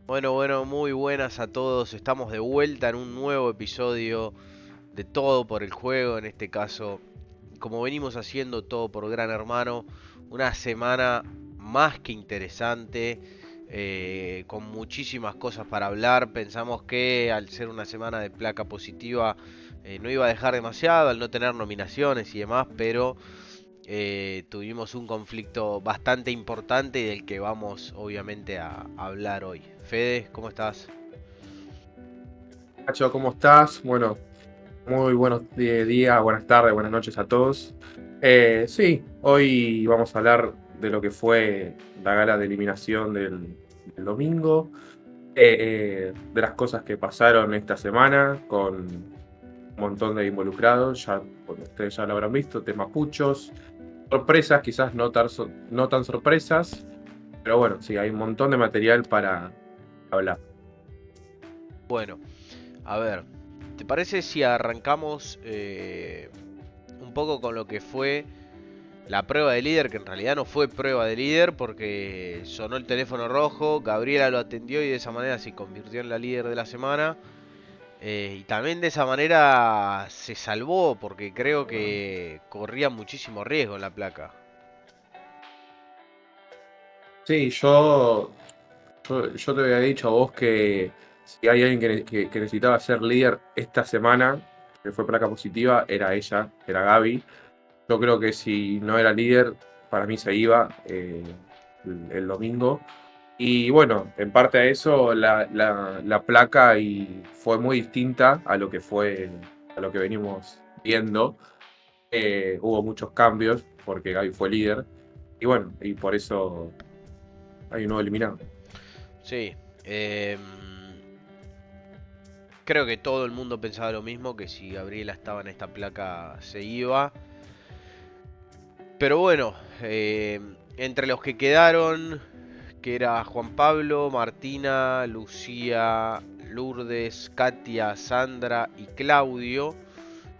Bueno, muy buenas a todos. Estamos de vuelta en un nuevo episodio de Todo por el Juego. En este caso, como venimos haciendo Todo por Gran Hermano, una semana más que interesante, con muchísimas cosas para hablar. Pensamos que al ser una semana de placa positiva, no iba a dejar demasiado al no tener nominaciones y demás, pero tuvimos un conflicto bastante importante y del que vamos obviamente a hablar hoy. Fede, ¿cómo estás? Nacho, ¿cómo estás? Bueno, muy buenos días, buenas tardes, buenas noches a todos. Sí, hoy vamos a hablar de lo que fue la gala de eliminación del domingo, de las cosas que pasaron esta semana con un montón de involucrados, ya bueno, ustedes ya lo habrán visto, temas puchos, sorpresas, quizás no tan sorpresas, pero bueno, sí, hay un montón de material para hablar. Bueno, a ver, ¿te parece si arrancamos un poco con lo que fue la prueba de líder, que en realidad no fue prueba de líder porque sonó el teléfono rojo, Gabriela lo atendió y de esa manera se convirtió en la líder de la semana? Y también de esa manera se salvó porque creo que corría muchísimo riesgo en la placa. Sí, yo te había dicho a vos que si hay alguien que necesitaba ser líder esta semana, que fue placa positiva, era ella, era Gaby. Yo creo que si no era líder, para mí se iba el domingo. Y bueno, en parte a eso, la placa fue muy distinta a lo que a lo que venimos viendo. Hubo muchos cambios porque Gaby fue líder. Y bueno, y por eso hay un nuevo eliminado. Sí, em, creo que todo el mundo pensaba lo mismo, que si Gabriela estaba en esta placa se iba. Pero bueno, entre los que quedaron, que era Juan Pablo, Martina, Lucía, Lourdes, Katia, Sandra y Claudio.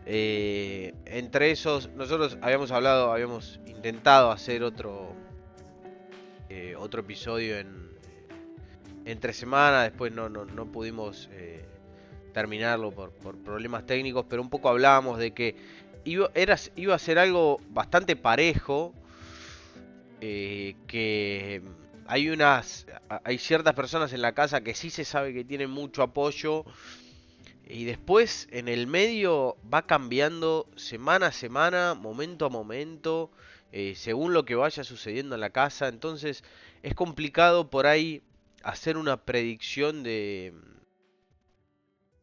Entre esos, nosotros habíamos hablado, habíamos intentado hacer otro episodio entre semana, después no pudimos terminarlo por problemas técnicos, pero un poco hablábamos de que iba a ser algo bastante parejo, que hay ciertas personas en la casa que sí se sabe que tienen mucho apoyo y después en el medio va cambiando semana a semana, momento a momento, según lo que vaya sucediendo en la casa. Entonces es complicado por ahí hacer una predicción de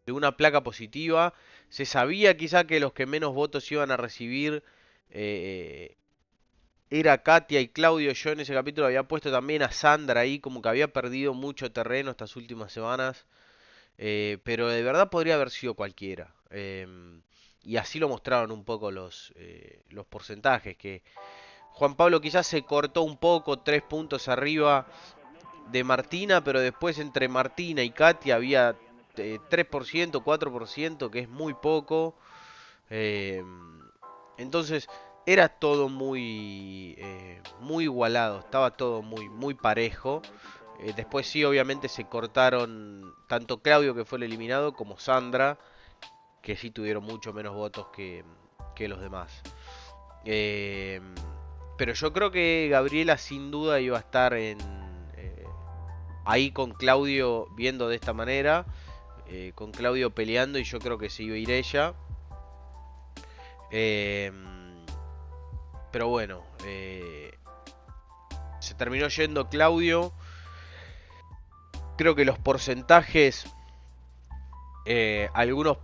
una placa positiva. Se sabía quizá que los que menos votos iban a recibir eh, era Katia y Claudio. Yo en ese capítulo había puesto también a Sandra ahí, como que había perdido mucho terreno estas últimas semanas. Pero de verdad podría haber sido cualquiera. Y así lo mostraron un poco los porcentajes. Que Juan Pablo quizás se cortó un poco, 3 puntos arriba de Martina, pero después entre Martina y Katia había 3%, 4%, que es muy poco. Eh, entonces era todo muy igualado, estaba todo muy parejo. Después sí, obviamente se cortaron tanto Claudio, que fue el eliminado, como Sandra, que sí tuvieron mucho menos votos que los demás. Eh, pero yo creo que Gabriela sin duda iba a estar eh, ahí con Claudio viendo de esta manera, con Claudio peleando y yo creo que se iba a ir ella. Eh, pero bueno, se terminó yendo Claudio. Creo que los porcentajes, algunos,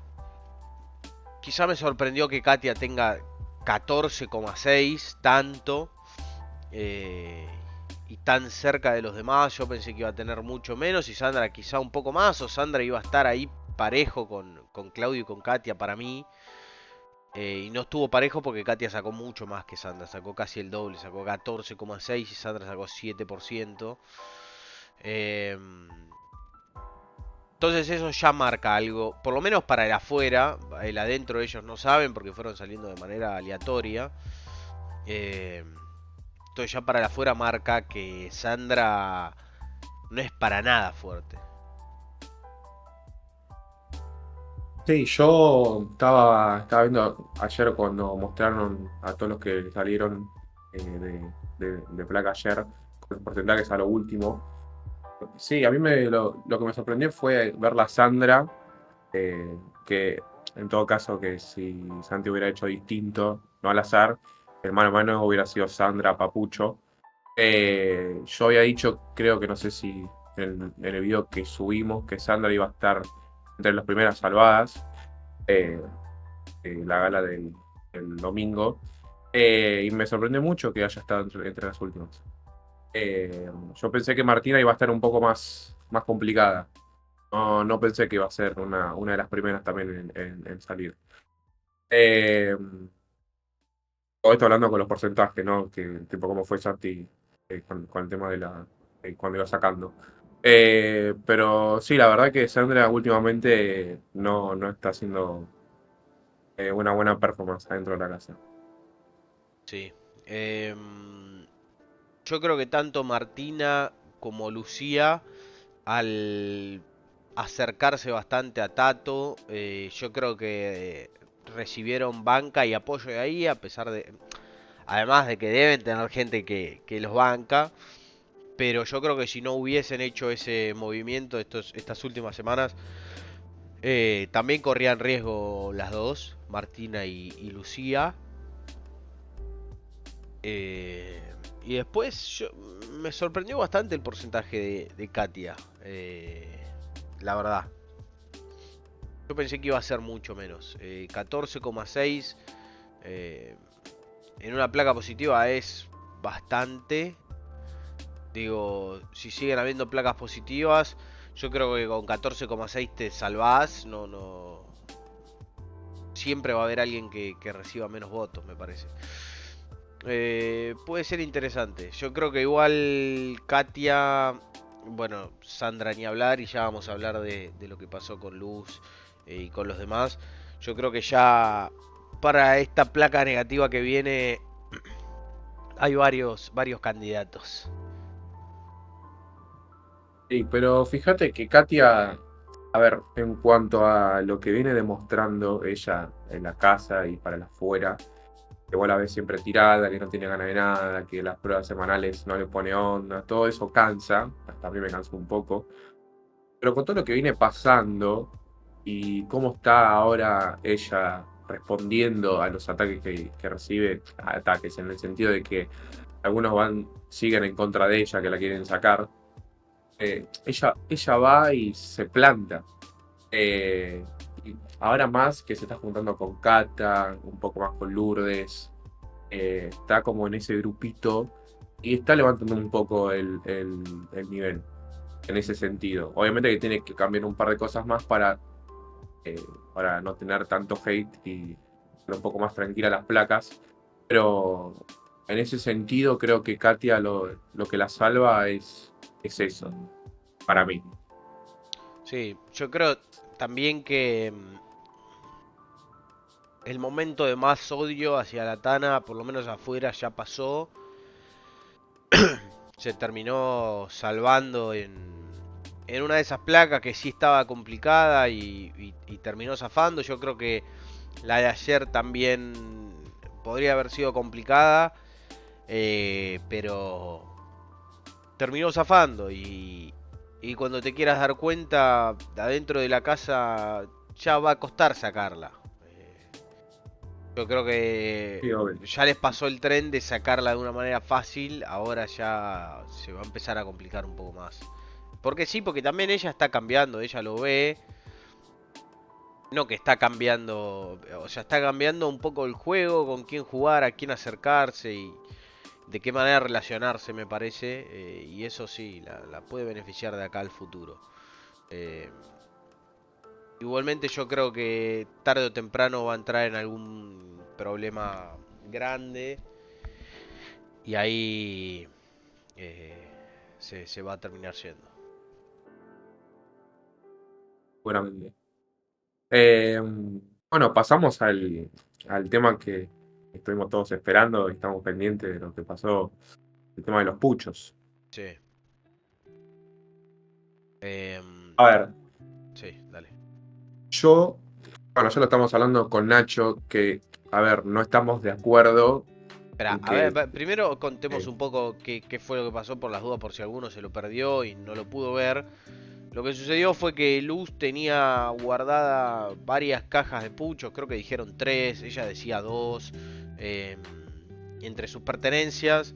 quizá me sorprendió que Katia tenga 14,6, tanto, eh, y tan cerca de los demás. Yo pensé que iba a tener mucho menos y Sandra quizá un poco más, o Sandra iba a estar ahí parejo con Claudio y con Katia para mí. Y no estuvo parejo porque Katia sacó mucho más que Sandra, sacó casi el doble, sacó 14,6 y Sandra sacó 7%. Eh, entonces eso ya marca algo, por lo menos para el afuera. El adentro ellos no saben porque fueron saliendo de manera aleatoria. Eh, entonces ya para el afuera marca que Sandra no es para nada fuerte. Sí, yo estaba viendo ayer cuando mostraron a todos los que salieron de placa ayer, con los porcentajes a lo último. Sí, a mí lo que me sorprendió fue ver la Sandra, que en todo caso que si Santi hubiera hecho distinto, no al azar, el mano a mano hubiera sido Sandra Papucho. Yo había dicho, creo que no sé si en el video que subimos, que Sandra iba a estar entre las primeras salvadas, eh, la gala del domingo, y me sorprendió mucho que haya estado entre las últimas. Yo pensé que Martina iba a estar un poco más complicada. No, no pensé que iba a ser una de las primeras también en salir. Eh, Todo esto hablando con los porcentajes, ¿no? Que tipo cómo fue Santi con el tema de cuando iba sacando. Pero sí, la verdad que Sandra últimamente no está haciendo una buena performance adentro de la casa. Sí. Yo creo que tanto Martina como Lucía, al acercarse bastante a Tato, yo creo que recibieron banca y apoyo de ahí, a pesar de, además de que deben tener gente que los banca, pero yo creo que si no hubiesen hecho ese movimiento estas últimas semanas, también corrían riesgo las dos, Martina y Lucía. Eh, y después me sorprendió bastante el porcentaje de Katia, la verdad. Yo pensé que iba a ser mucho menos. 14,6 eh, en una placa positiva es bastante. Digo, si siguen habiendo placas positivas, yo creo que con 14,6 te salvás. No. Siempre va a haber alguien que reciba menos votos, me parece. Puede ser interesante. Yo creo que igual Katia, bueno, Sandra ni hablar y ya vamos a hablar de lo que pasó con Luz y con los demás. Yo creo que ya para esta placa negativa que viene hay varios candidatos. Sí, pero fíjate que Katia, a ver, en cuanto a lo que viene demostrando ella en la casa y para la afuera, que vos la ves siempre tirada, que no tiene ganas de nada, que las pruebas semanales no le pone onda, todo eso cansa, hasta a mí me cansa un poco. Pero con todo lo que viene pasando y cómo está ahora ella respondiendo a los ataques que recibe, ataques en el sentido de que algunos siguen en contra de ella, que la quieren sacar, ella va y se planta. Eh, y ahora más que se está juntando con Cata, un poco más con Lourdes, está como en ese grupito y está levantando un poco el nivel en ese sentido. Obviamente que tiene que cambiar un par de cosas más eh, para no tener tanto hate y ser un poco más tranquila las placas, pero en ese sentido creo que Katia lo que la salva es eso, para mí. Sí, yo creo también que el momento de más odio hacia la Tana, por lo menos afuera, ya pasó. Se terminó salvando en una de esas placas que sí estaba complicada y terminó zafando. Yo creo que la de ayer también podría haber sido complicada, pero terminó zafando y cuando te quieras dar cuenta, adentro de la casa ya va a costar sacarla. Yo creo que Sí, obvio. ya les pasó el tren de sacarla de una manera fácil, ahora ya se va a empezar a complicar un poco más. Porque sí, porque también ella está cambiando, ella lo ve. No que está cambiando, o sea, está cambiando un poco el juego, con quién jugar, a quién acercarse y de qué manera relacionarse, me parece. Y eso sí, la puede beneficiar de acá al futuro. Eh, Igualmente yo creo que tarde o temprano va a entrar en algún problema grande y ahí se va a terminar yendo. Seguramente. Bueno, pasamos al tema que estuvimos todos esperando y estamos pendientes de lo que pasó, el tema de los puchos. Sí. Em, A ver, sí, dale. yo Bueno, ya lo estamos hablando con Nacho, que, a ver, no estamos de acuerdo Espera, en a ver, que... primero contemos eh, un poco qué fue lo que pasó por las dudas, por si alguno se lo perdió y no lo pudo ver. Lo que sucedió fue que Luz tenía guardada varias cajas de puchos, creo que dijeron tres, ella decía dos, eh, entre sus pertenencias.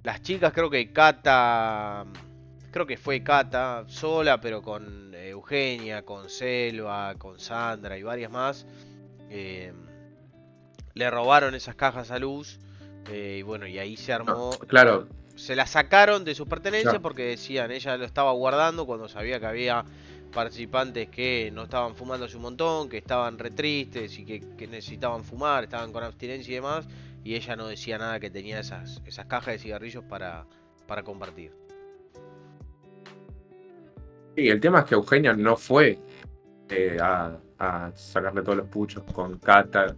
Las chicas, creo que fue Cata sola, pero con Eugenia, con Selva, con Sandra y varias más. eh, Le robaron esas cajas a Luz. Y bueno, y ahí se no, armó. claro, Se las sacaron de sus pertenencias ya, porque decían, ella lo estaba guardando cuando sabía que había participantes que no estaban fumándose un montón, que estaban re tristes y que necesitaban fumar, estaban con abstinencia y demás. Y ella no decía nada que tenía esas cajas de cigarrillos para compartir. sí, el tema es que Eugenia no fue a sacarle todos los puchos con Cata.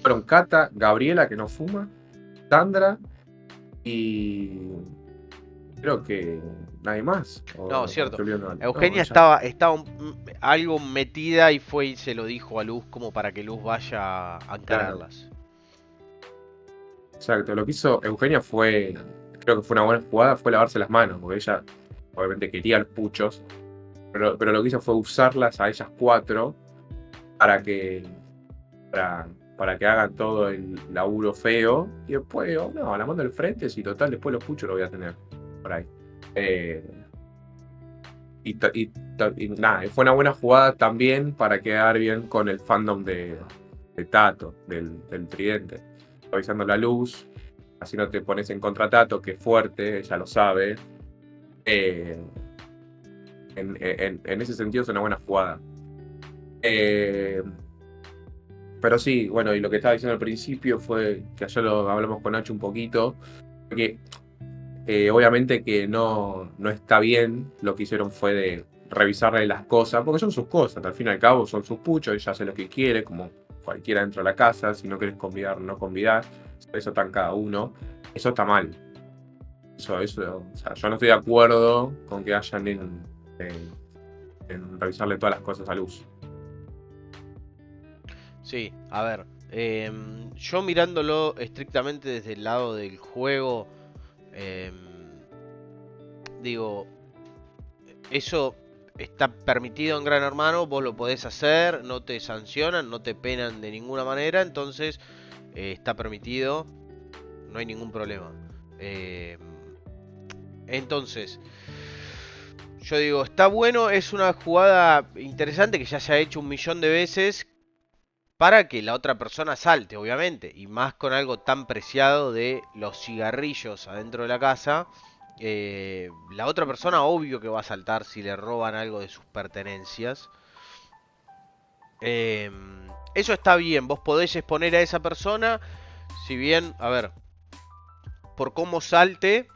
Fueron Cata, Gabriela, que no fuma, Sandra y creo que nadie más. No, O estoy cierto. olvidando algo. No, Eugenia ella. estaba algo metida y fue y se lo dijo a Luz como para que Luz vaya a Claro, encararlas. exacto. Lo que hizo Eugenia fue, creo que fue una buena jugada, fue lavarse las manos, porque ella obviamente quería los puchos, pero lo que hizo fue usarlas a ellas cuatro para que, para que hagan todo el laburo feo y después, oh, no, la mando al frente, si total, después los puchos lo voy a tener por ahí. Eh, y nada, fue una buena jugada también para quedar bien con el fandom de Tato, del Tridente. Avisando la luz, así no te pones en contra Tato, que es fuerte, ella lo sabe. Eh, en ese sentido es una buena jugada. Eh, pero sí, bueno, y lo que estaba diciendo al principio fue que ayer lo hablamos con Nacho un poquito, que obviamente que no está bien, lo que hicieron fue de revisarle las cosas, porque son sus cosas, al fin y al cabo son sus puchos, ella hace lo que quiere, como cualquiera dentro de la casa, si no quieres convidar, no convidar, eso está en cada uno, eso está mal. Eso, o sea, yo no estoy de acuerdo con que hayan en revisarle todas las cosas a Luz. Sí, a ver. Yo mirándolo estrictamente desde el lado del juego, em, digo, eso está permitido en Gran Hermano, vos lo podés hacer, no te sancionan, no te penan de ninguna manera, entonces está permitido, no hay ningún problema. Em, entonces, yo digo, está bueno, es una jugada interesante que ya se ha hecho un millón de veces para que la otra persona salte, obviamente, y más con algo tan preciado de los cigarrillos adentro de la casa. La otra persona obvio que va a saltar si le roban algo de sus pertenencias. Eh, Eso está bien, vos podés exponer a esa persona, si bien, a ver, por cómo salte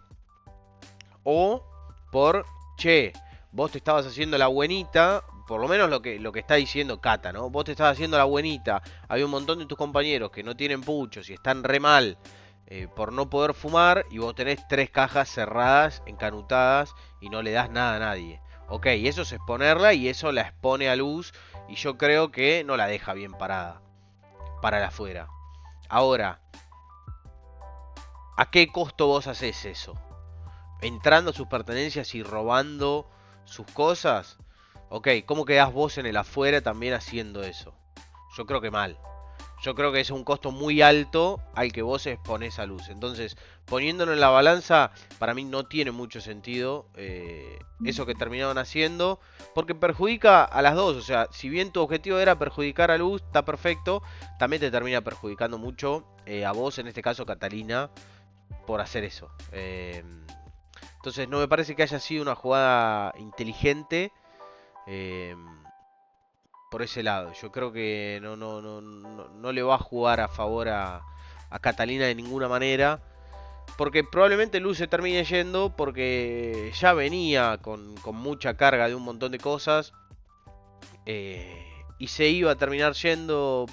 o por, che, vos te estabas haciendo la buenita, por lo menos lo que está diciendo Cata, ¿no? Vos te estabas haciendo la buenita, hay un montón de tus compañeros que no tienen puchos y están re mal por no poder fumar y vos tenés tres cajas cerradas, encanutadas y no le das nada a nadie. Ok, eso es exponerla y eso la expone a Luz y yo creo que no la deja bien parada para la afuera. Ahora, ¿a qué costo vos haces eso? Entrando a sus pertenencias y robando sus cosas. Ok, ¿cómo quedás vos en el afuera también haciendo eso? Yo creo que mal. Yo creo que es un costo muy alto al que vos exponés a Luz. Entonces, poniéndolo en la balanza, para mí no tiene mucho sentido eso que terminaron haciendo. Porque perjudica a las dos. O sea, si bien tu objetivo era perjudicar a Luz, está perfecto. También te termina perjudicando mucho a vos, en este caso Catalina, por hacer eso. Entonces no me parece que haya sido una jugada inteligente eh, por ese lado. Yo creo que no le va a jugar a favor a Catalina de ninguna manera. Porque probablemente Luz se termine yendo porque ya venía con mucha carga de un montón de cosas. Y se iba a terminar yendo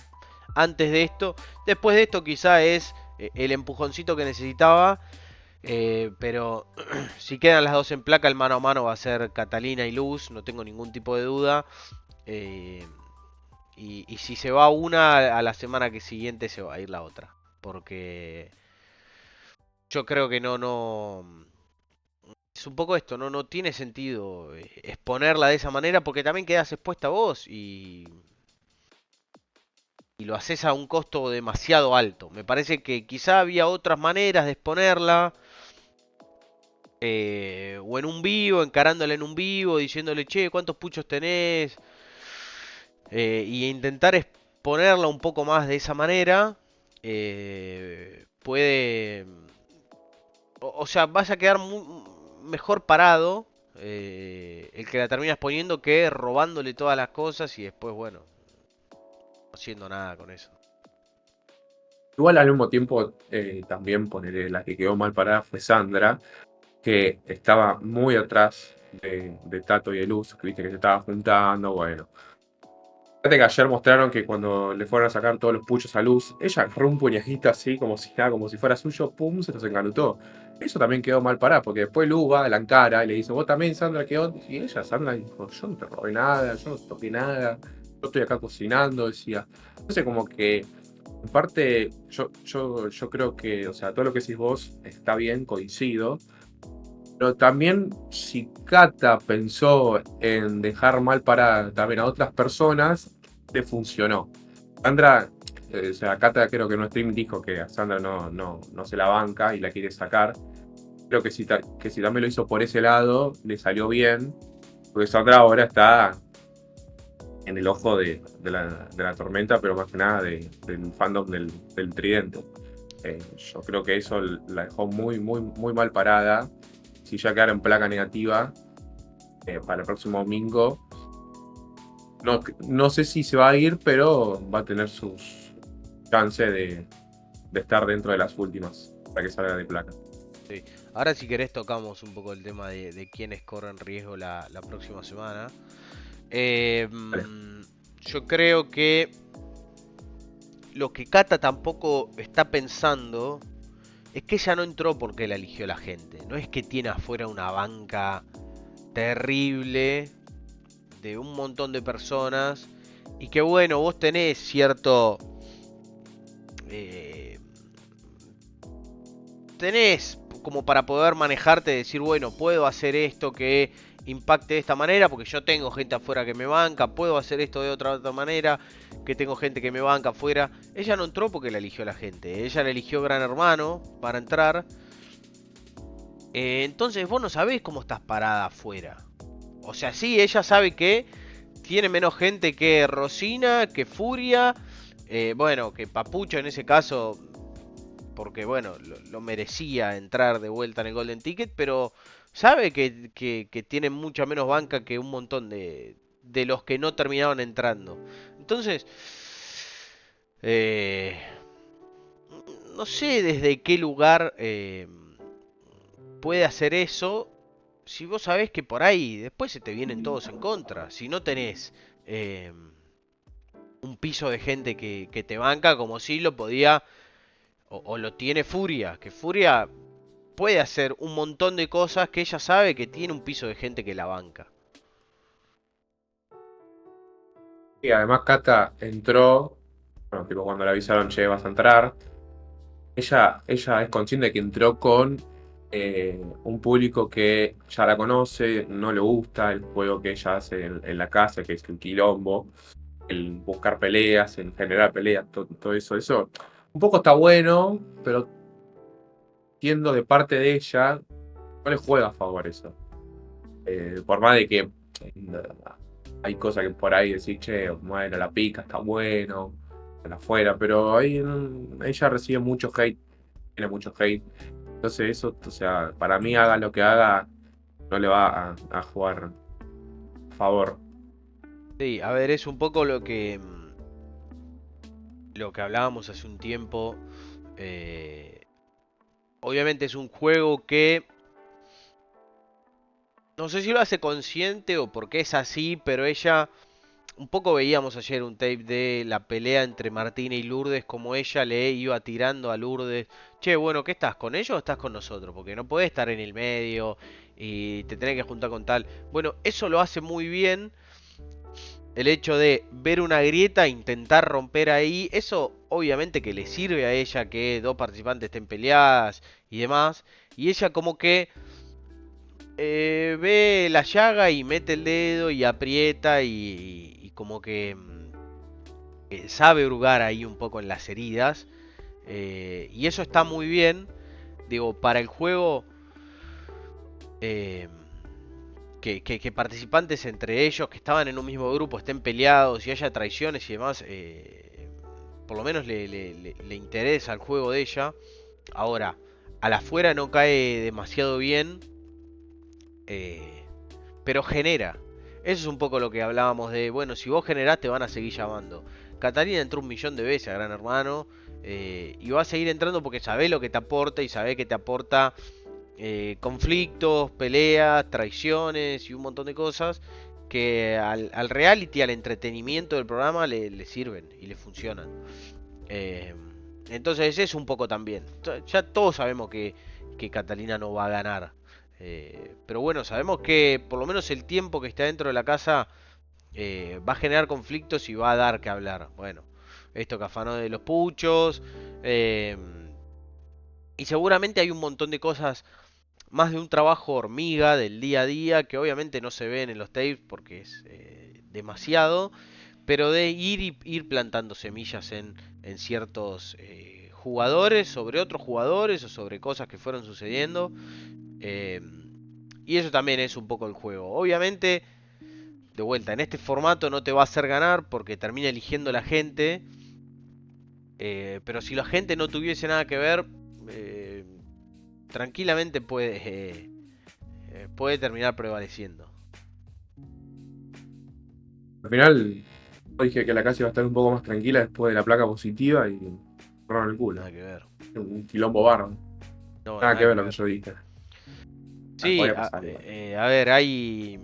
antes de esto. Después de esto quizá es el empujoncito que necesitaba. Pero si quedan las dos en placa, el mano a mano va a ser Catalina y Luz, no tengo ningún tipo de duda. Eh, Y si se va una, a la semana que siguiente se va a ir la otra. Porque yo creo que no. Es un poco esto, no tiene sentido exponerla de esa manera porque también quedas expuesta vos y lo haces a un costo demasiado alto. Me parece que quizá había otras maneras de exponerla. O en un vivo, encarándola en un vivo, diciéndole, che, ¿cuántos puchos tenés? Y intentar exponerla un poco más de esa manera. Puede. O sea, vas a quedar mejor parado el que la terminas poniendo que robándole todas las cosas y después, bueno, no haciendo nada con eso. Igual al mismo tiempo, también ponerle la que quedó mal parada fue Sandra, que estaba muy atrás de Tato y de Luz, que viste que se estaba juntando, bueno. Fíjate que ayer mostraron que cuando le fueron a sacar todos los puchos a Luz, ella agarró un puñajito así, como si nada, como si fuera suyo, pum, se los enganutó. Eso también quedó mal parado, porque después Luz va, la encara y le dice, vos también, Sandra, ¿qué onda? Y ella, Sandra, dijo, yo no te robé nada, yo no toqué nada, yo estoy acá cocinando, decía. Entonces como que, en parte, yo creo que, o sea, todo lo que decís vos está bien, coincido. Pero también si Cata pensó en dejar mal para también a otras personas, le funcionó. Sandra, o sea, Cata creo que en un stream dijo que a Sandra no se la banca y la quiere sacar. Creo que que si también lo hizo por ese lado, le salió bien. Porque Sandra ahora está en el ojo de la tormenta, pero más que nada del fandom del Tridente. Yo creo que eso la dejó muy mal parada. Si ya quedara en placa negativa para el próximo domingo, no sé si se va a ir, pero va a tener sus chances de estar dentro de las últimas para que salga de placa. Sí. Ahora si querés tocamos un poco el tema de quiénes corren riesgo la próxima semana. Eh, Vale. mm, yo creo que lo que Kata tampoco está pensando es que ella no entró porque la eligió la gente. No es que tiene afuera una banca terrible de un montón de personas y que bueno, vos tenés cierto... eh, tenés como para poder manejarte, decir, bueno, puedo hacer esto que impacte de esta manera, porque yo tengo gente afuera que me banca, puedo hacer esto de otra manera, que tengo gente que me banca afuera. Ella no entró porque la eligió la gente, ella la eligió Gran Hermano para entrar. Entonces vos no sabés cómo estás parada afuera. O sea, sí, ella sabe que tiene menos gente que Rosina, que Furia, bueno, que Papucho en ese caso porque bueno, lo merecía entrar de vuelta en el Golden Ticket, pero sabe que tiene mucha menos banca que un montón de los que no terminaron entrando. Entonces, eh, no sé desde qué lugar puede hacer eso. Si vos sabés que por ahí después se te vienen todos en contra. Si no tenés un piso de gente que te banca como si lo podía o lo tiene Furia. Que Furia puede hacer un montón de cosas que ella sabe que tiene un piso de gente que la banca. Y además Cata entró, bueno, tipo cuando le avisaron, che, vas a entrar. Ella es consciente de que entró con un público que ya la conoce, no le gusta el juego que ella hace en la casa, que es el quilombo, el buscar peleas, el generar peleas, todo eso. Eso un poco está bueno, pero siendo de parte de ella, no le juega a favor eso. Por más de que hay cosas que por ahí decís, che, bueno, la pica está bueno, en afuera, pero ahí ella recibe mucho hate, tiene mucho hate. Entonces eso, o sea, para mí haga lo que haga, no le va a jugar a favor. Sí, a ver, es un poco lo que hablábamos hace un tiempo. Eh, obviamente es un juego que no sé si lo hace consciente o porque es así, pero ella un poco veíamos ayer un tape de la pelea entre Martina y Lourdes, como ella le iba tirando a Lourdes, che, bueno, ¿qué estás? ¿Con ellos o estás con nosotros? Porque no podés estar en el medio y te tenés que juntar con tal. Bueno, eso lo hace muy bien el hecho de ver una grieta e intentar romper ahí, eso obviamente que le sirve a ella que dos participantes estén peleadas y demás. Y ella como que ve la llaga y mete el dedo y aprieta y como que sabe hurgar ahí un poco en las heridas. Y eso está muy bien. Digo, para el juego, eh, que participantes entre ellos que estaban en un mismo grupo estén peleados y haya traiciones y demás, por lo menos le interesa el juego de ella. Ahora, a la afuera no cae demasiado bien, eh, pero genera. Eso es un poco lo que hablábamos de, bueno, si vos generás te van a seguir llamando. Catalina entró 1.000.000 de veces a Gran Hermano, y va a seguir entrando porque sabe lo que te aporta y sabe que te aporta conflictos, peleas, traiciones y un montón de cosas que al reality, al entretenimiento del programa le sirven y le funcionan. Eh, entonces es un poco también. Ya todos sabemos que Catalina no va a ganar. Pero bueno, sabemos que por lo menos el tiempo que está dentro de la casa va a generar conflictos y va a dar que hablar. Bueno, esto que afanó de los puchos. eh, y seguramente hay un montón de cosas más de un trabajo hormiga del día a día que obviamente no se ven en los tapes porque es demasiado, pero de ir plantando semillas en ciertos jugadores, sobre otros jugadores o sobre cosas que fueron sucediendo. eh, y eso también es un poco el juego. Obviamente, de vuelta, en este formato no te va a hacer ganar porque termina eligiendo la gente. Pero si la gente no tuviese nada que ver, eh, tranquilamente puede terminar prevaleciendo. Al final, yo dije que la casa iba a estar un poco más tranquila después de la placa positiva y cerraron el culo. Nada que ver. Un quilombo bárbaro. No, Nada que nada ver que lo que ver. yo dije. Ah, Sí, podía pasar igual. a ver, hay...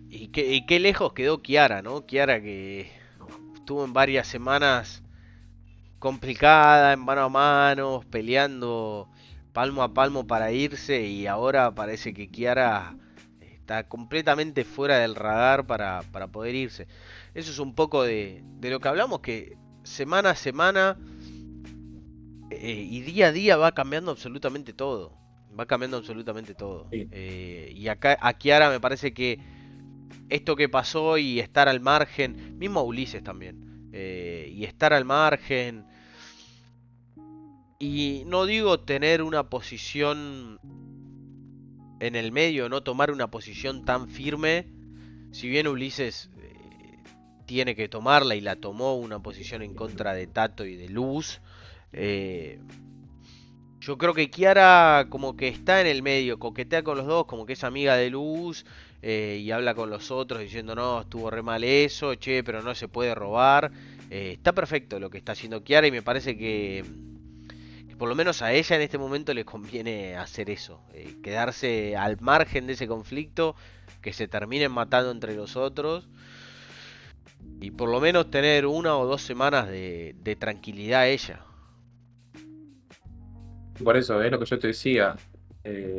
y qué lejos quedó Kiara, ¿no? Kiara que estuvo en varias semanas complicada, en mano a mano, peleando palmo a palmo para irse y ahora parece que Kiara está completamente fuera del radar para poder irse. Eso es un poco de lo que hablamos, que semana a semana y día a día va cambiando absolutamente todo. Va cambiando absolutamente todo. Sí. Y acá a Kiara me parece que esto que pasó y estar al margen, mismo a Ulises también, y estar al margen, y no digo tener una posición en el medio, no tomar una posición tan firme, si bien Ulises tiene que tomarla y la tomó una posición en contra de Tato y de Luz, eh, yo creo que Kiara como que está en el medio, coquetea con los dos, como que es amiga de Luz y habla con los otros diciendo no, estuvo re mal eso, che, pero no se puede robar. Está perfecto lo que está haciendo Kiara y me parece que por lo menos a ella en este momento le conviene hacer eso, quedarse al margen de ese conflicto, que se terminen matando entre los otros y por lo menos tener 1 o 2 semanas de tranquilidad ella. Por eso, es lo que yo te decía.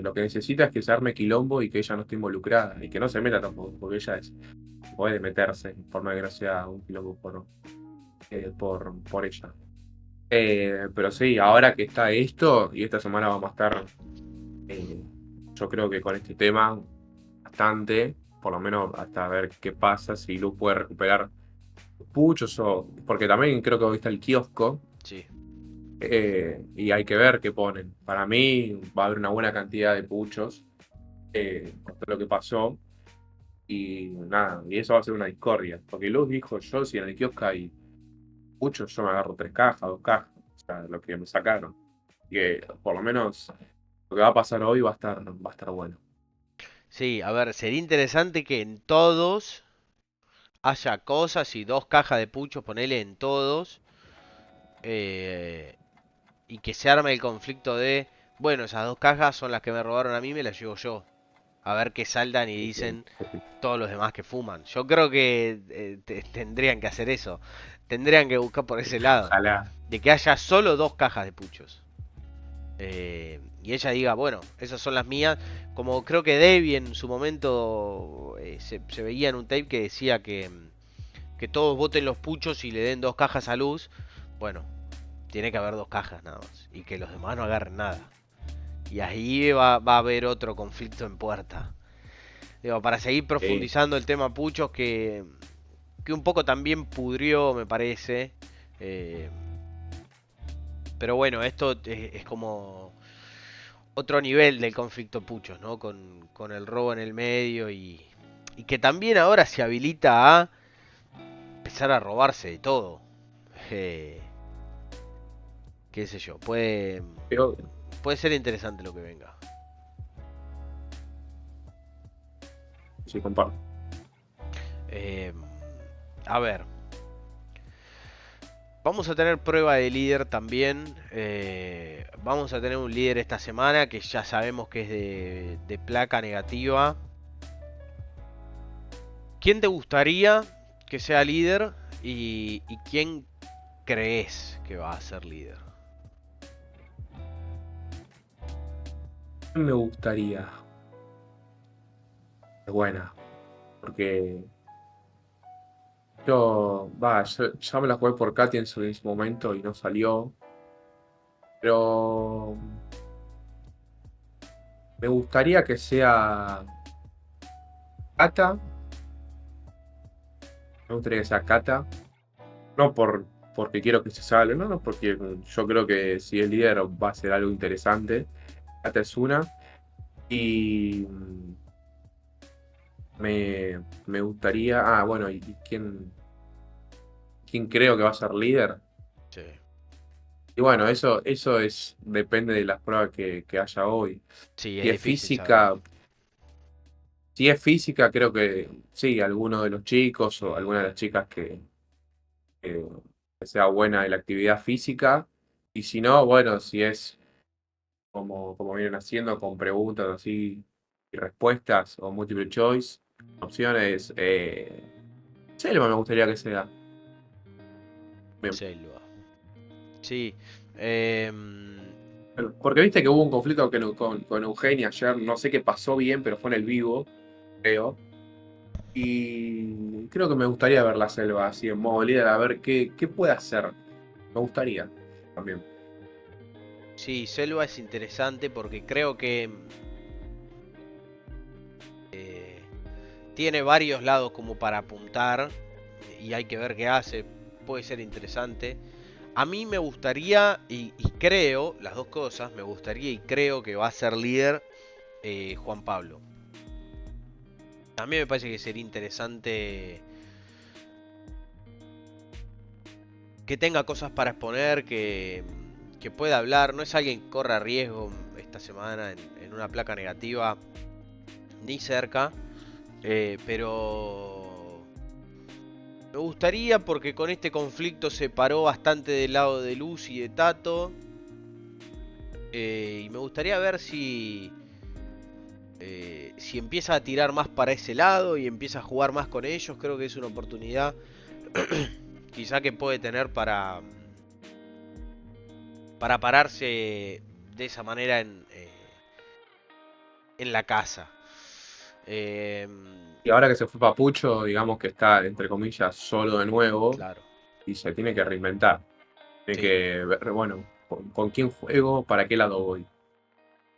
Lo que necesita es que se arme quilombo y que ella no esté involucrada. Y que no se meta tampoco, porque ella puede meterse, por más que no sea un quilombo por ella. Pero sí, ahora que está esto, y esta semana vamos a estar, eh, yo creo que con este tema, bastante, por lo menos hasta ver qué pasa, si Luz puede recuperar los puchos o. Porque también creo que hoy está el kiosco. Sí. Y hay que ver qué ponen. Para mí va a haber una buena cantidad de puchos con todo lo que pasó. Y nada, y eso va a ser una discordia. Porque Luz dijo, yo si en el kiosco hay puchos, yo me agarro 3 cajas, 2 cajas. O sea, lo que me sacaron. Y que por lo menos lo que va a pasar hoy va a estar bueno. Sí, a ver, sería interesante que en todos haya cosas y 2 cajas de puchos, ponele en todos, eh, y que se arme el conflicto de, bueno, esas 2 cajas son las que me robaron a mí, me las llevo yo. A ver qué saltan y dicen todos los demás que fuman. Yo creo que tendrían que hacer eso. Tendrían que buscar por ese lado. Ojalá. De que haya solo 2 cajas de puchos. Y ella diga, bueno, esas son las mías. Como creo que Debbie en su momento se veía en un tape que decía que todos voten los puchos y le den 2 cajas a Luz. Bueno, tiene que haber 2 cajas nada más. Y que los demás no agarren nada. Y ahí va a haber otro conflicto en puerta. Digo, para seguir Sí. profundizando el tema puchos que un poco también pudrió, me parece. Eh, pero bueno, esto es como otro nivel del conflicto puchos, ¿no? Con el robo en el medio y que también ahora se habilita a empezar a robarse de todo. Eh, qué sé yo, Pero, puede ser interesante lo que venga. sí, comparto. Eh, a ver, vamos a tener prueba de líder también. Vamos a tener un líder esta semana que ya sabemos que es de placa negativa. ¿Quién te gustaría que sea líder y quién crees que va a ser líder? Me gustaría. Es buena. Porque ya me la jugué por Katy en su momento y no salió. Pero me gustaría que sea Kata. Me gustaría que sea Kata. No porque quiero que se salga, no, porque yo creo que si es líder va a ser algo interesante. Kata es una. Y me gustaría. Ah, bueno, ¿y quién creo que va a ser líder? Sí, Y bueno, eso depende de las pruebas que haya hoy. sí, Si es es difícil saberlo. física, si es física, creo que sí, alguno de los chicos o alguna de las chicas que- que sea buena en la actividad física. Y si no, bueno, si es como vienen haciendo con preguntas así y respuestas o multiple choice, opciones, Selma me gustaría que sea. Bien. Selva. Sí. em, Porque viste que hubo un conflicto con Eugenia ayer, no sé qué pasó bien, pero fue en el vivo, creo. Y creo que me gustaría ver la selva así en modo líder, a ver qué puede hacer. Me gustaría también. sí, Selva es interesante porque creo que tiene varios lados como para apuntar y hay que ver qué hace. Puede ser interesante. A mí me gustaría y creo, las dos cosas, me gustaría y creo que va a ser líder Juan Pablo. También me parece que sería interesante que tenga cosas para exponer, que pueda hablar. No es alguien que corra riesgo esta semana en una placa negativa, ni cerca. Pero me gustaría porque con este conflicto se paró bastante del lado de Luz y de Tato. Y me gustaría ver si empieza a tirar más para ese lado y empieza a jugar más con ellos. Creo que es una oportunidad quizá que puede tener para pararse de esa manera en la casa. Eh, Y ahora que se fue Papucho, digamos que está, entre comillas, solo de nuevo claro, y se tiene que reinventar. Tiene sí. que ver, bueno, con quién juego, para qué lado voy.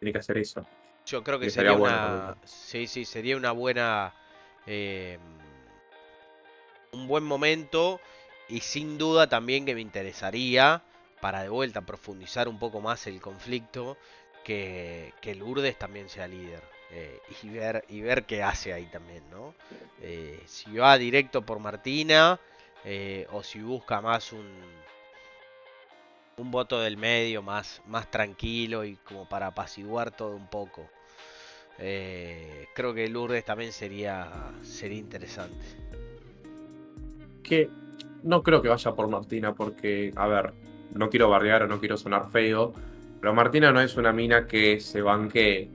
Tiene que hacer eso. Yo creo Y que estaría sería bueno también una. ver eso. Sí, sí, sería una buena. eh, un buen momento. Y sin duda también que me interesaría. Para de vuelta profundizar un poco más el conflicto. Que Lourdes también sea líder. Y ver qué hace ahí también, ¿no? Si va directo por Martina. O si busca más un voto del medio más tranquilo y como para apaciguar todo un poco. Creo que Lourdes también sería interesante. Que no creo que vaya por Martina porque, a ver, no quiero bardear o no quiero sonar feo, pero Martina no es una mina que se banque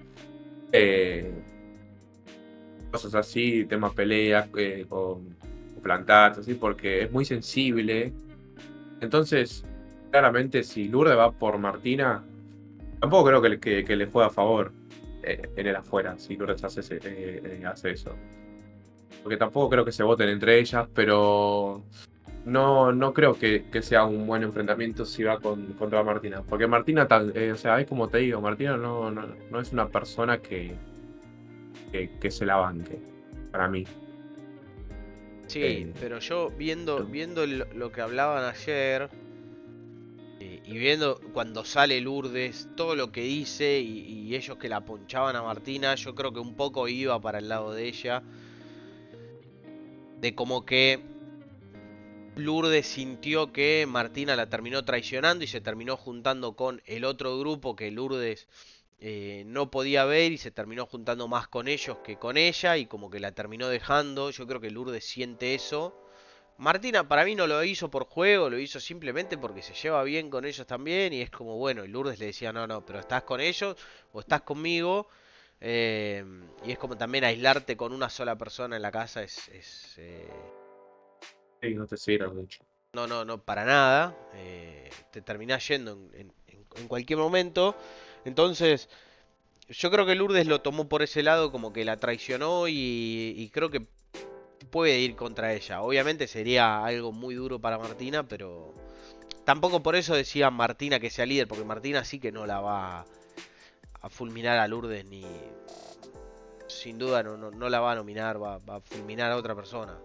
eh, cosas así, temas pelea, con plantarse, así, porque es muy sensible. Entonces, claramente, si Lourdes va por Martina, tampoco creo que le juegue a favor en el afuera, si Lourdes hace eso. porque tampoco creo que se voten entre ellas, pero no creo que sea un buen enfrentamiento si va contra Martina. Porque Martina, o sea, es como te digo, Martina no es una persona que se la banque, para mí. Sí, Eh, pero yo viendo lo que hablaban ayer y viendo cuando sale Lourdes, todo lo que dice y ellos que la ponchaban a Martina, yo creo que un poco iba para el lado de ella, de como que Lourdes sintió que Martina la terminó traicionando y se terminó juntando con el otro grupo que Lourdes no podía ver y se terminó juntando más con ellos que con ella y como que la terminó dejando. Yo creo que Lourdes siente eso. Martina para mí no lo hizo por juego, lo hizo simplemente porque se lleva bien con ellos también y es como bueno, y Lourdes le decía no, pero estás con ellos o estás conmigo. Y es como también aislarte con una sola persona en la casa sí, no te sirve mucho. no, para nada. Te terminás yendo en cualquier momento. Entonces, yo creo que Lourdes lo tomó por ese lado, como que la traicionó y creo que puede ir contra ella. Obviamente sería algo muy duro para Martina, pero tampoco por eso decía Martina que sea líder, porque Martina sí que no la va a fulminar a Lourdes ni... Sin duda no la va a nominar, va a fulminar a otra persona.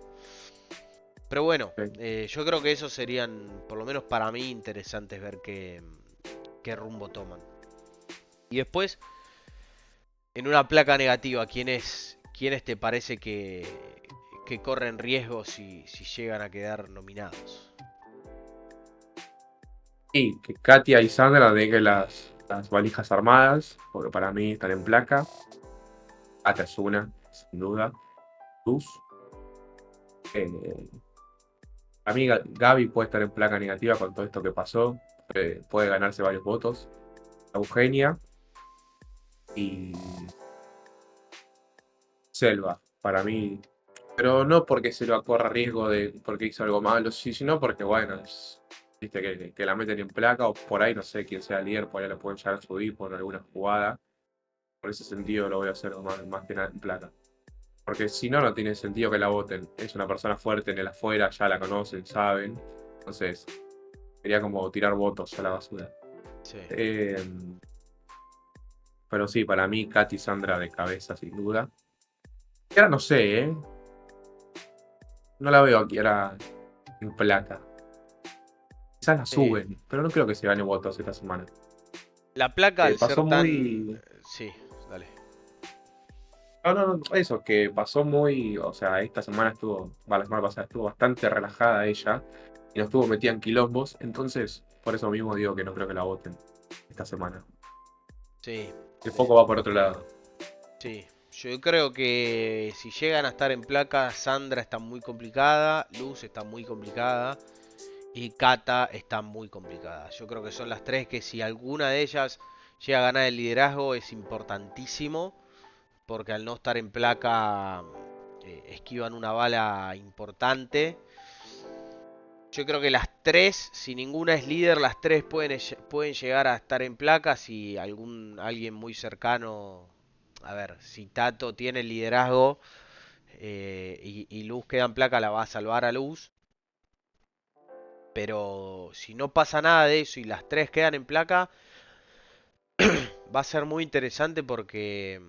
Pero bueno, Sí. yo creo que esos serían, por lo menos para mí, interesantes ver qué rumbo toman. Y después, en una placa negativa, ¿quiénes te parece que corren riesgo si llegan a quedar nominados? Y que Katia y Sandra dejen las valijas armadas, porque para mí están en placa. Katia es una, sin duda. Luz. Eh, a mí Gaby puede estar en placa negativa con todo esto que pasó. Puede ganarse varios votos. Eugenia y Selva, para mí. Pero no porque Selva corra riesgo de porque hizo algo malo, sí, sino porque, bueno, viste que la meten en placa o por ahí no sé quién sea el líder, por ahí la pueden llegar a subir por alguna jugada. Por ese sentido lo voy a hacer más que nada en placa. Porque si no, no tiene sentido que la voten. Es una persona fuerte en el afuera, ya la conocen, saben. Entonces, sería como tirar votos a la basura. Sí. Eh, pero sí, para mí, Katy y Sandra de cabeza, sin duda. Y ahora no sé, ¿eh? No la veo aquí ahora en placa. Quizás la Eh, suben, pero no creo que se gane votos esta semana. la placa al ser Pasó tan... muy. Sí, dale. No, eso, que pasó muy. O sea, esta semana la semana pasada estuvo bastante relajada ella y no estuvo metida en quilombos. Entonces, por eso mismo digo que no creo que la voten esta semana. Sí. El foco va por otro lado. Sí, yo creo que si llegan a estar en placa, Sandra está muy complicada, Luz está muy complicada y Kata está muy complicada. Yo creo que son las tres que si alguna de ellas llega a ganar el liderazgo es importantísimo, porque al no estar en placa esquivan una bala importante. Yo creo que las tres, si ninguna es líder, las tres pueden llegar a estar en placa si alguien muy cercano, a ver, si Tato tiene el liderazgo y Luz queda en placa, la va a salvar a Luz. Pero si no pasa nada de eso y las tres quedan en placa, va a ser muy interesante porque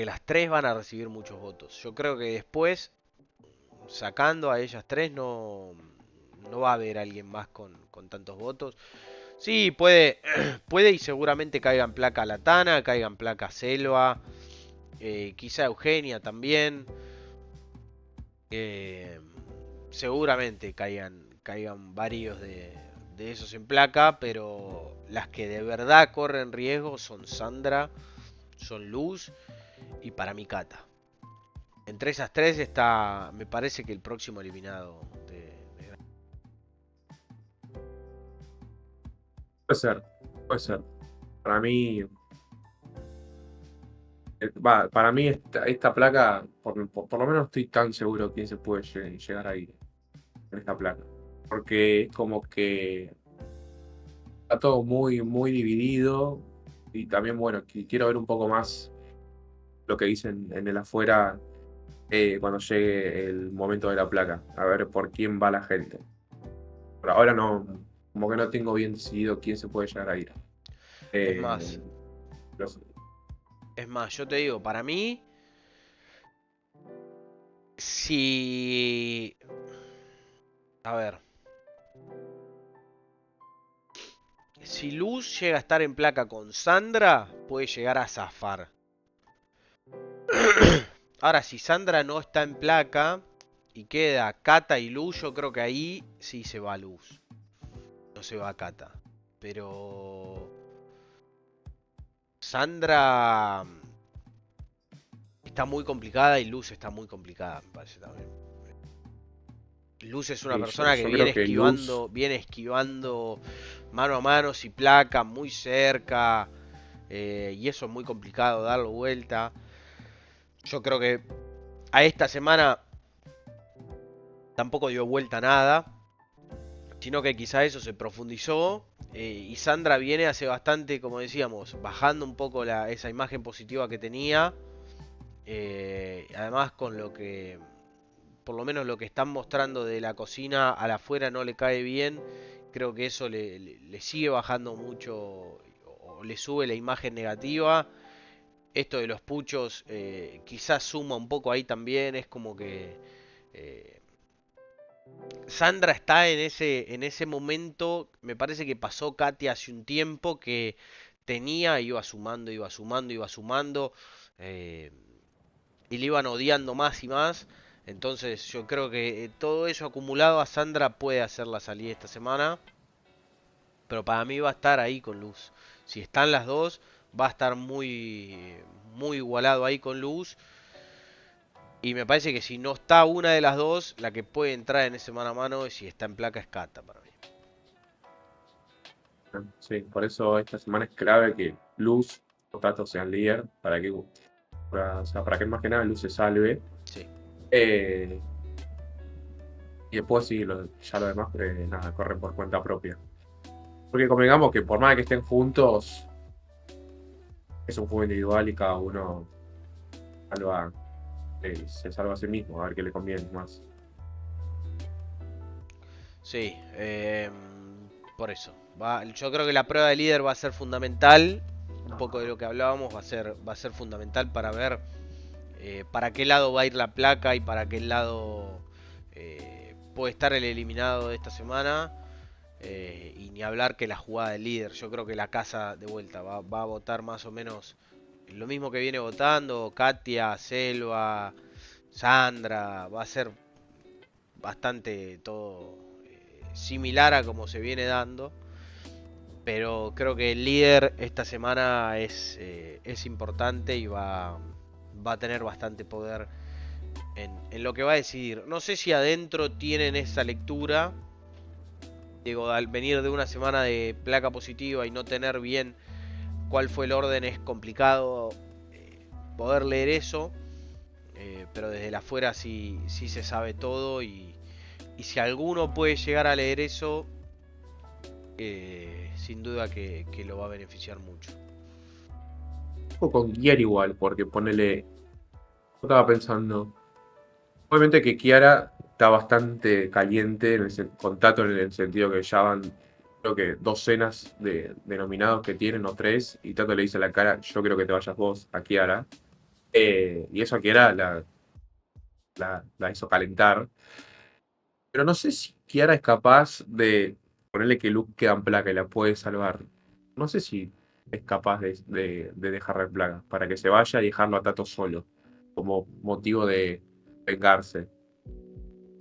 las tres van a recibir muchos votos. Yo creo que después, sacando a ellas tres, no va a haber alguien más con tantos votos. Sí, puede y seguramente caiga en placa Latana, caiga en placa Selva, quizá Eugenia también. eh, Seguramente caigan varios de esos en placa, pero las que de verdad corren riesgo son Sandra, son Luz y para mí Cata. Entre esas tres está, me parece que el próximo eliminado de... Puede ser, puede ser. Para mí, para mí esta placa, por lo menos no estoy tan seguro quién se puede llegar a ir en esta placa. Porque es como que está todo muy dividido. Y también, bueno, quiero ver un poco más lo que dicen en el afuera cuando llegue el momento de la placa, a ver por quién va la gente. Por ahora no, como que no tengo bien decidido quién se puede llegar a ir. Es más, Eh, los- yo te digo, para mí, si... A ver, si Luz llega a estar en placa con Sandra, puede llegar a zafar. Ahora, si Sandra no está en placa y queda Kata y Luz, yo creo que ahí sí se va Luz. No se va Kata. Pero Sandra está muy complicada y Luz está muy complicada, me parece también. Luz es una persona que yo creo que Luz, viene esquivando mano a mano, si placa, muy cerca. Y eso es muy complicado darlo vuelta. Yo creo que a esta semana tampoco dio vuelta nada, sino que quizá eso se profundizó. Y Sandra viene hace bastante, como decíamos, bajando un poco esa imagen positiva que tenía. Además con lo que, por lo menos lo que están mostrando de la cocina a la afuera no le cae bien. Creo que eso le sigue bajando mucho o le sube la imagen negativa. Esto de los puchos quizás suma un poco ahí también. Es como que eh, Sandra está en ese momento. Me parece que pasó Katia hace un tiempo que tenía, iba sumando, iba sumando, iba sumando. eh, y le iban odiando más y más. Entonces yo creo que todo eso acumulado a Sandra puede hacer la salida esta semana. Pero para mí va a estar ahí con Luz. Si están las dos, va a estar muy igualado ahí con Luz. Y me parece que si no está una de las dos, la que puede entrar en ese mano a mano, y si está en placa, es Kata para mí. sí, por eso esta semana es clave que Luz o Tato sean líder, o sea, para que más que nada Luz se salve. Sí. Eh, y después sí, ya lo demás, nada, corren por cuenta propia. Porque convengamos que por más que estén juntos, es un juego individual y cada uno salva, se salva a sí mismo, a ver qué le conviene más. Sí, por eso. Yo creo que la prueba de líder va a ser fundamental. Un poco de lo que hablábamos va a ser fundamental para ver para qué lado va a ir la placa y para qué lado puede estar el eliminado de esta semana. Y ni hablar que la jugada del líder. Yo creo que la casa de vuelta va a votar más o menos lo mismo que viene votando. Katia, Selva, Sandra. Va a ser bastante todo similar a como se viene dando. Pero creo que el líder esta semana es importante y va a tener bastante poder en lo que va a decidir. No sé si adentro tienen esa lectura. Digo, al venir de una semana de placa positiva y no tener bien cuál fue el orden, es complicado poder leer eso. Pero desde la afuera sí se sabe todo. Y si alguno puede llegar a leer eso, sin duda que lo va a beneficiar mucho. Un poco con Kiara igual, porque ponele, yo estaba pensando, obviamente que Kiara está bastante caliente con Tato en el sentido que ya van, creo que dos cenas de nominados que tienen, o tres, y Tato le dice a la cara, yo creo que te vayas vos a Kiara. Y eso a Kiara la hizo calentar. Pero no sé si Kiara es capaz de ponerle que Luke queda en placa y la puede salvar. No sé si es capaz de dejarla en placa para que se vaya y dejarlo a Tato solo, como motivo de vengarse.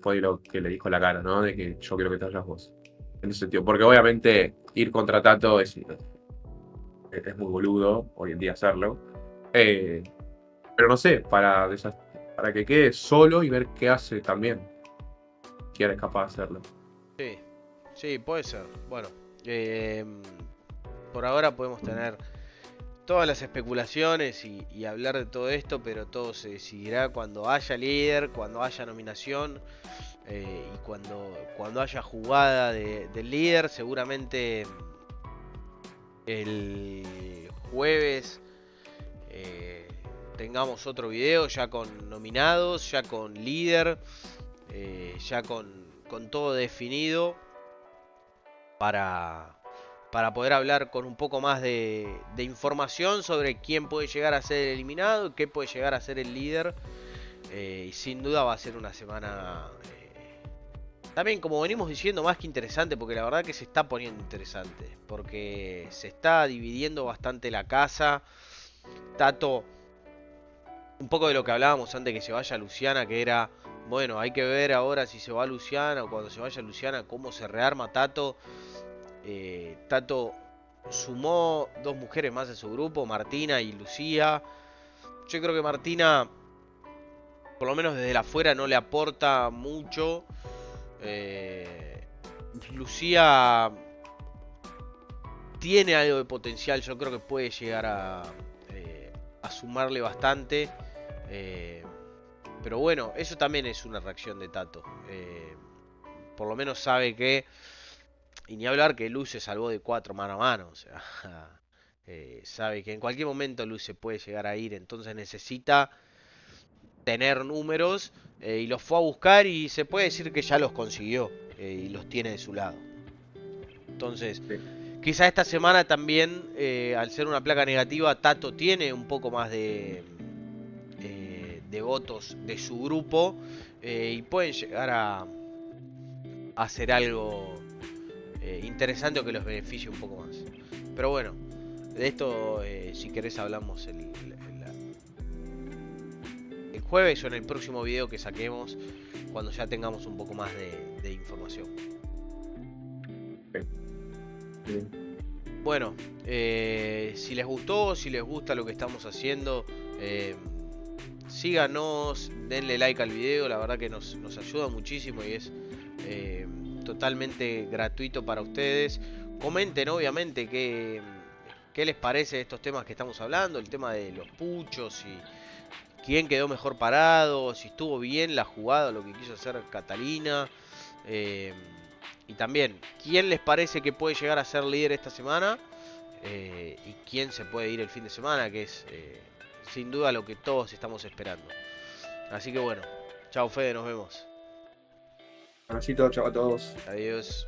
Fue lo que le dijo la cara, ¿no? De que yo quiero que te vayas vos. En ese sentido. Porque obviamente ir contra Tato es muy boludo hoy en día hacerlo. Eh, pero no sé, para que quede solo y ver qué hace también. Kiara es capaz de hacerlo. Sí, sí, puede ser. Bueno, eh, por ahora podemos tener todas las especulaciones y hablar de todo esto, pero todo se decidirá cuando haya líder, cuando haya nominación y cuando haya jugada del líder. Seguramente el jueves, eh, tengamos otro video ya con nominados, ya con líder, ya con todo definido para poder hablar con un poco más de información sobre quién puede llegar a ser el eliminado, qué puede llegar a ser el líder. Y sin duda va a ser una semana también, como venimos diciendo, más que interesante, porque la verdad que se está poniendo interesante, porque se está dividiendo bastante la casa. Tato, un poco de lo que hablábamos antes que se vaya Luciana, que era, bueno, hay que ver ahora si se va Luciana o cuando se vaya Luciana, cómo se rearma Tato. Tato sumó 2 mujeres más en su grupo, Martina y Lucía. Yo creo que Martina, por lo menos desde la afuera, no le aporta mucho. Lucía tiene algo de potencial, yo creo que puede llegar a sumarle bastante. Pero bueno, eso también es una reacción de Tato. Por lo menos sabe que, y ni hablar que Luz se salvó de 4 mano a mano. O sea, sabe que en cualquier momento Luz se puede llegar a ir, entonces necesita tener números y los fue a buscar y se puede decir que ya los consiguió y los tiene de su lado. Entonces, Sí. quizá esta semana también, al ser una placa negativa, Tato tiene un poco más de votos de su grupo y pueden llegar a hacer algo interesante o que los beneficie un poco más. Pero bueno, de esto si querés hablamos el jueves o en el próximo video que saquemos cuando ya tengamos un poco más de información. Bien. Bueno, si les gustó, si les gusta lo que estamos haciendo, síganos, denle like al video, la verdad que nos ayuda muchísimo y es totalmente gratuito para ustedes. Comenten obviamente qué les parece estos temas que estamos hablando, el tema de los puchos y quién quedó mejor parado, si estuvo bien la jugada, lo que quiso hacer Catalina. Y también, ¿quién les parece que puede llegar a ser líder esta semana? Y quién se puede ir el fin de semana, que es sin duda lo que todos estamos esperando. Así que bueno, chao Fede, nos vemos. Abracito, chao a todos. Adiós.